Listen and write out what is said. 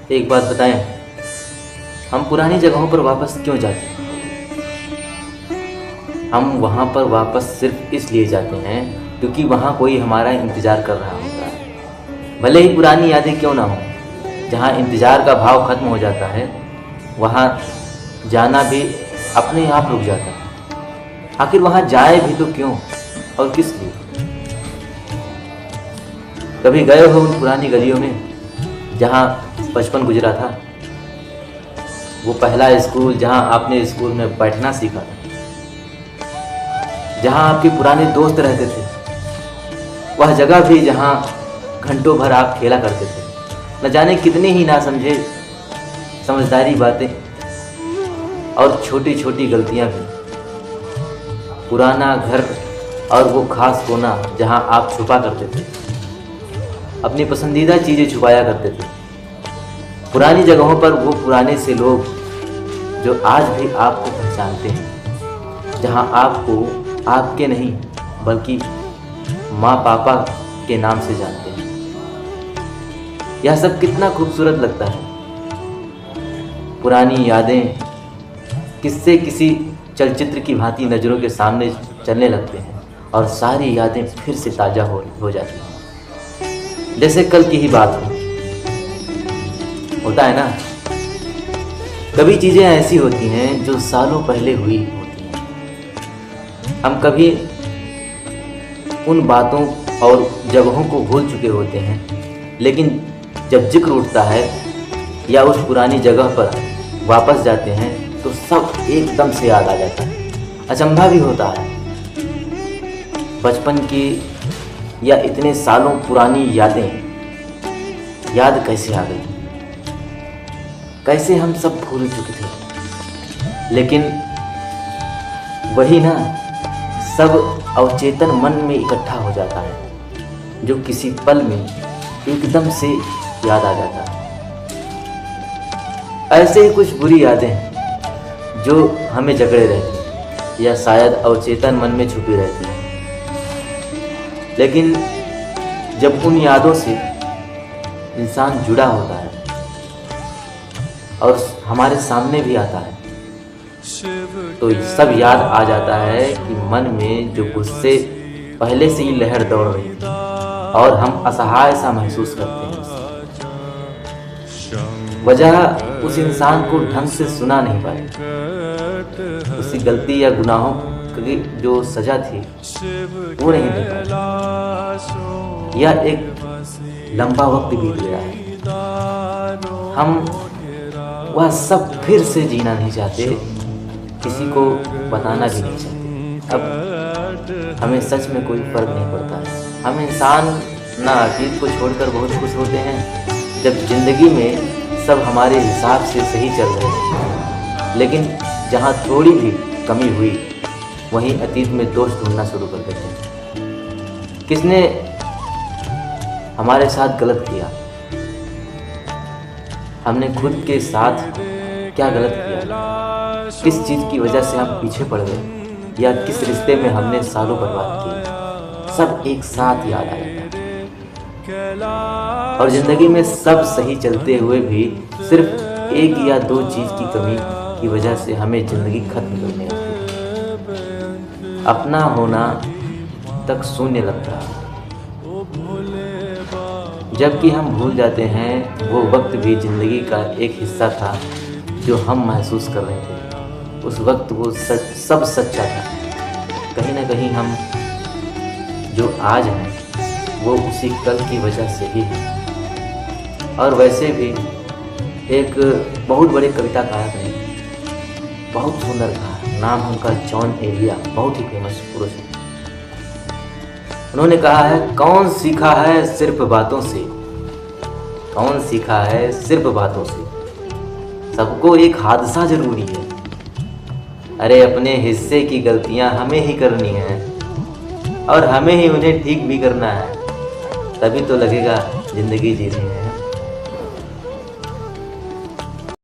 एक बात बताएं, हम पुरानी जगहों पर वापस क्यों जाते हैं? हम वहाँ पर वापस सिर्फ इसलिए जाते हैं क्योंकि वहाँ कोई हमारा इंतज़ार कर रहा होता है। भले ही पुरानी यादें क्यों ना हो, जहाँ इंतज़ार का भाव खत्म हो जाता है, वहाँ जाना भी अपने आप रुक जाता है। आखिर वहाँ जाए भी तो क्यों और किस लिए? कभी गए हो उन पुरानी गलियों में जहाँ बचपन गुजरा था? वो पहला स्कूल जहाँ आपने स्कूल में बैठना सीखा था, जहाँ आपके पुराने दोस्त रहते थे, वह जगह भी जहाँ घंटों भर आप खेला करते थे। न जाने कितनी ही ना समझे समझदारी बातें और छोटी छोटी गलतियाँ भी। पुराना घर और वो खास कोना जहाँ आप छुपा करते थे, अपनी पसंदीदा चीज़ें छुपाया करते थे। पुरानी जगहों पर वो पुराने से लोग जो आज भी आपको पहचानते हैं, जहाँ आपको आपके नहीं बल्कि माँ पापा के नाम से जानते हैं। यह सब कितना खूबसूरत लगता है। पुरानी यादें किससे किसी चलचित्र की भांति नज़रों के सामने चलने लगते हैं और सारी यादें फिर से ताज़ा हो जाती हैं, जैसे कल की ही बात हो। होता है ना, कभी चीज़ें ऐसी होती हैं जो सालों पहले हुई होती हैं। हम कभी उन बातों और जगहों को भूल चुके होते हैं, लेकिन जब जिक्र उठता है या उस पुरानी जगह पर वापस जाते हैं तो सब एकदम से याद आ जाता है। अचंभा भी होता है, बचपन की या इतने सालों पुरानी यादें याद कैसे आ गई, कैसे हम सब भूल चुके थे। लेकिन वही ना, सब अवचेतन मन में इकट्ठा हो जाता है, जो किसी पल में एकदम से याद आ जाता है। ऐसे ही कुछ बुरी यादें जो हमें जकड़े रहती हैं या शायद अवचेतन मन में छुपी रहती हैं। लेकिन जब उन यादों से इंसान जुड़ा होता है और हमारे सामने भी आता है, तो सब याद आ जाता है कि मन में जो गुस्से पहले से ही लहर दौड़ रही थी और हम असहाय सा महसूस करते हैं। वजह उस इंसान को ढंग से सुना नहीं पाए, उसकी गलती या गुनाहों की जो सजा थी वो नहीं दे पाए, या एक लंबा वक्त बीत गया है। हम वह सब फिर से जीना नहीं चाहते, किसी को बताना भी नहीं चाहते। अब हमें सच में कोई फर्क नहीं पड़ता है। हम इंसान ना अतीत को छोड़कर बहुत खुश होते हैं जब जिंदगी में सब हमारे हिसाब से सही चल रहे हैं, लेकिन जहाँ थोड़ी भी कमी हुई वहीं अतीत में दोष ढूंढना शुरू कर देते हैं। किसने हमारे साथ गलत किया? हमने खुद के साथ क्या गलत किया? किस चीज़ की वजह से हम पीछे पड़ गए या किस रिश्ते में हमने सालों बर्बाद किए? सब एक साथ याद आ जाता है। और ज़िंदगी में सब सही चलते हुए भी सिर्फ एक या दो चीज़ की कमी की वजह से हमें ज़िंदगी खत्म करने लगती है। अपना होना तक शून्य लगता है, जबकि हम भूल जाते हैं वो वक्त भी ज़िंदगी का एक हिस्सा था जो हम महसूस कर रहे थे। उस वक्त वो सब सच्चा था। कहीं ना कहीं हम जो आज हैं वो उसी कल की वजह से ही है। और वैसे भी एक बहुत बड़े कविताकार हैं, बहुत सुंदर कहा, नाम उनका जॉन एलिया, बहुत ही फेमस पुरुष है। उन्होंने कहा है, कौन सीखा है सिर्फ बातों से, कौन सीखा है सिर्फ बातों से, सबको एक हादसा जरूरी है। अरे अपने हिस्से की गलतियां हमें ही करनी है और हमें ही उन्हें ठीक भी करना है, तभी तो लगेगा जिंदगी जी रहे हैं।